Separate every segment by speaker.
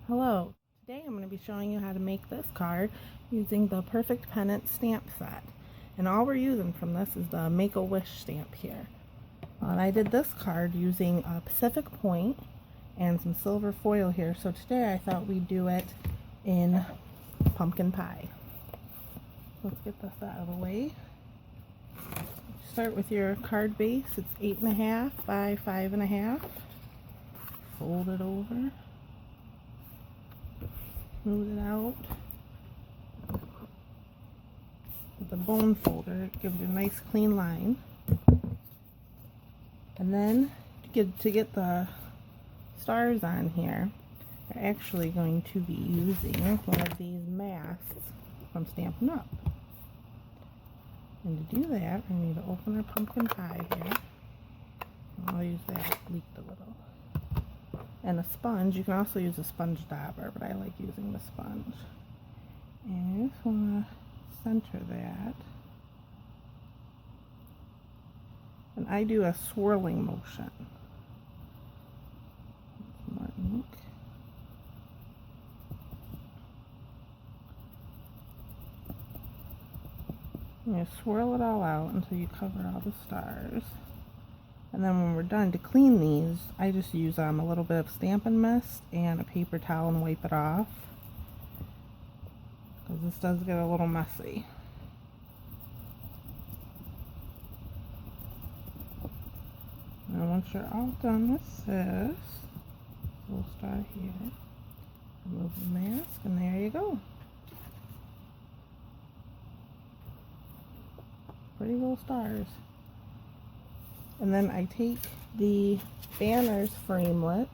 Speaker 1: Hello, today I'm going to be showing you how to make this card using the Perfect Pennant stamp set. And all we're using from this is the Make-A-Wish stamp here. And I did this card using a Pacific Point and some silver foil here. So today I thought we'd do it in pumpkin pie. Let's get this out of the way. Start with your card base. It's 8.5 by 5.5. Fold it over. Smooth it out with a bone folder. It gives you a nice clean line. And then to get the stars on here, we're actually going to be using one of these masks from Stampin' Up. And to do that, we need to open our pumpkin pie here. I'll use that, it leaked a little. And a sponge. You can also use a sponge dauber, but I like using the sponge. And you just want to center that. And I do a swirling motion. More ink. And you swirl it all out until you cover all the stars. And then when we're done, to clean these, I just use a little bit of Stampin' Mist and a paper towel and wipe it off. Because this does get a little messy. And once you're all done with this, we'll start here. Remove the mask, and there you go. Pretty little stars. And then I take the banners framelets,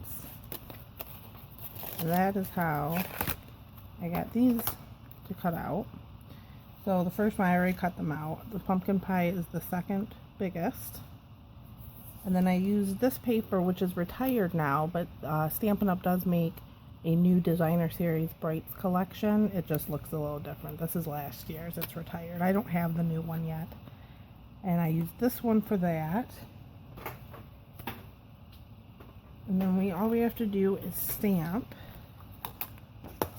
Speaker 1: and that is how I got these to cut out. So the first one, I already cut them out. The pumpkin pie is the second biggest. And then I use this paper, which is retired now, but Stampin' Up! Does make a new designer series Brights collection. It just looks a little different. This is last year's. It's retired. I don't have the new one yet. And I use this one for that. And then all we have to do is stamp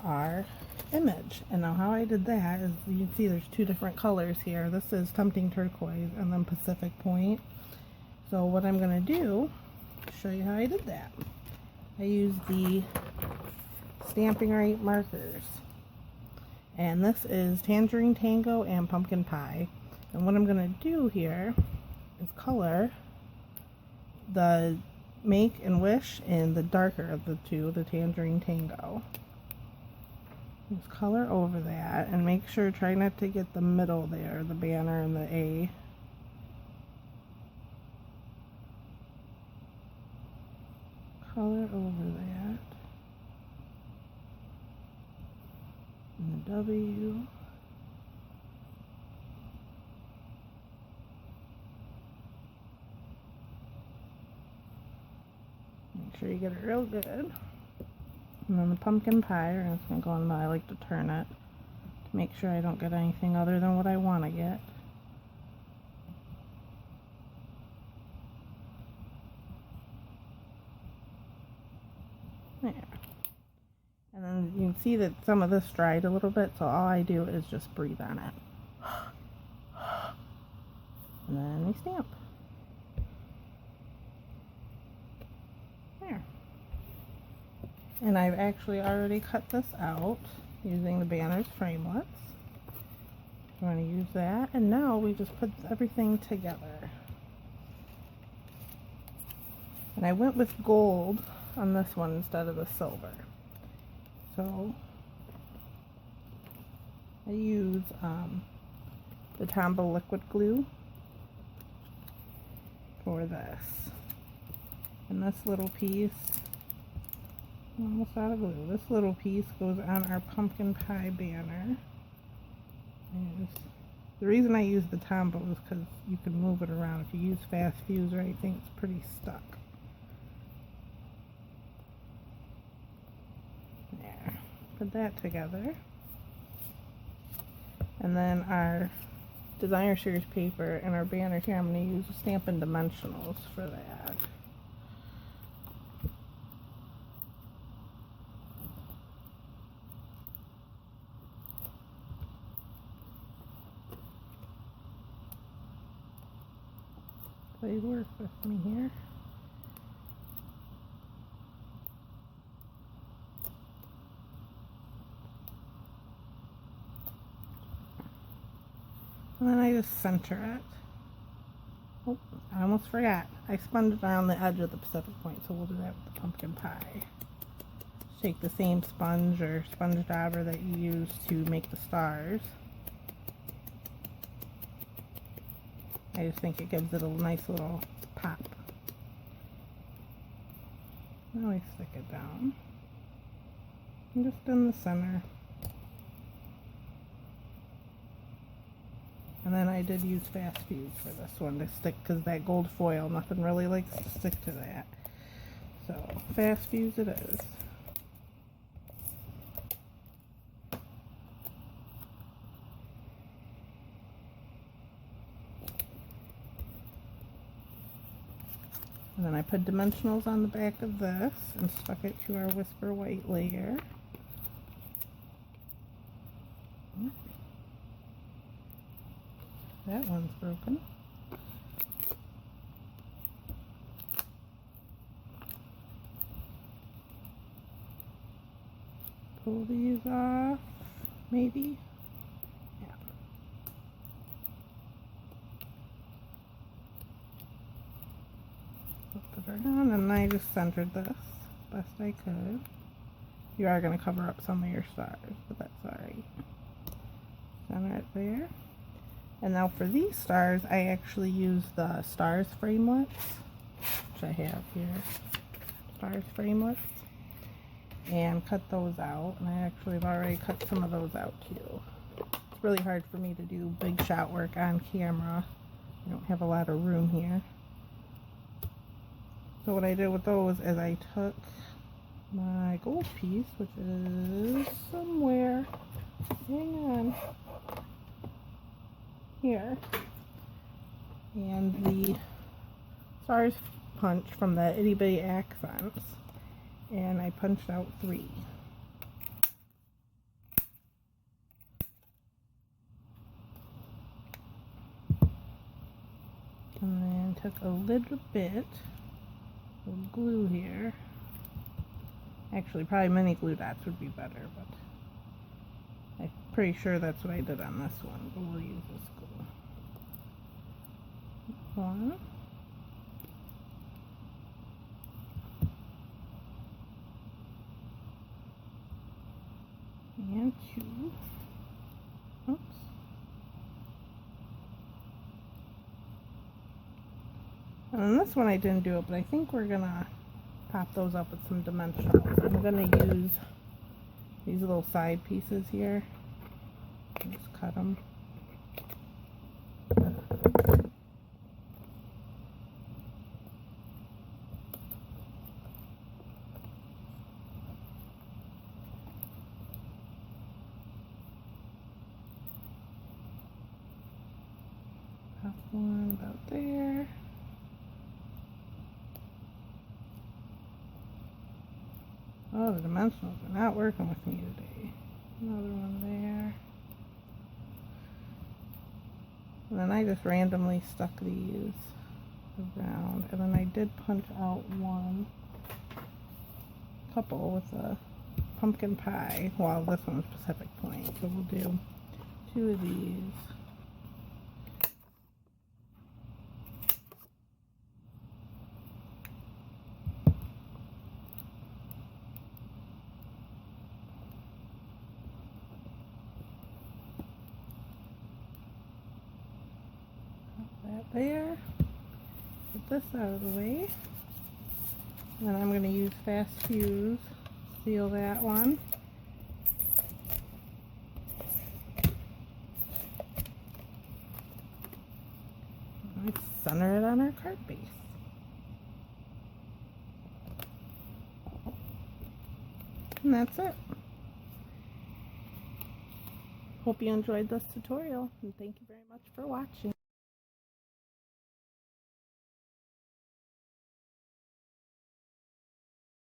Speaker 1: our image. And now how I did that is, you can see there's two different colors here. This is Tempting Turquoise and then Pacific Point. So what I'm going to do is show you how I did that. I used the Stampin' Right markers. And this is Tangerine Tango and Pumpkin Pie. And what I'm going to do here is color the Make and Wish in the darker of the two, the Tangerine Tango. Just color over that and make sure, try not to get the middle there, the banner and the A. Color over that. And the W. Make sure you get it real good. And then the pumpkin pie, I'm just going to go on, I like to turn it to make sure I don't get anything other than what I want to get. There. And then you can see that some of this dried a little bit, so all I do is just breathe on it. And then we stamp. There. And I've actually already cut this out using the banners framelets. I'm going to use that, and now we just put everything together. And I went with gold on this one instead of the silver. So I use the Tombow liquid glue for this. And this little piece, almost out of glue, this little piece goes on our pumpkin pie banner. And the reason I use the Tombow is because you can move it around. If you use fast fuse or anything, it's pretty stuck. There. Put that together. And then our designer series paper and our banner here, I'm going to use Stampin' Dimensionals for that. they work with me here. And then I just center it. Oh, I almost forgot. I spun it around the edge of the Pacific Point, so we'll do that with the pumpkin pie. Take the same sponge or sponge dauber that you use to make the stars. I just think it gives it a nice little pop. Now I stick it down. And just in the center. And then I did use fast fuse for this one to stick, because that gold foil, nothing really likes to stick to that. So fast fuse it is. And then I put dimensionals on the back of this and stuck it to our Whisper White layer. That one's broken. Pull these off, maybe. Yeah. Put it on, and I just centered this best I could. You are going to cover up some of your stars, but that's alright. Center it there. And now for these stars, I actually use the stars framelits, which I have here. Stars framelits. And cut those out. And I actually have already cut some of those out too. It's really hard for me to do big shot work on camera. I don't have a lot of room here. So what I did with those is I took my gold piece, which is somewhere, hang on, here, and the stars punch from the Itty Bitty Accents, and I punched out 3. And then took a little bit of glue here. Actually, probably mini glue dots would be better, but I'm pretty sure that's what I did on this one, but we'll use this glue. One. And 2. Oops. And then this one I didn't do it, but I think we're gonna pop those up with some dimensionals. I'm gonna use these little side pieces here. Just cut them. Pop one about there. Oh, the dimensionals are not working with me today. Another one there. And then I just randomly stuck these around. And then I did punch out one couple with a pumpkin pie. Well, this one's Pacific Point, so we'll do 2 of these. There, put this out of the way, and then I'm going to use fast fuse, seal that one. And center it on our card base. And that's it. Hope you enjoyed this tutorial, and thank you very much for watching.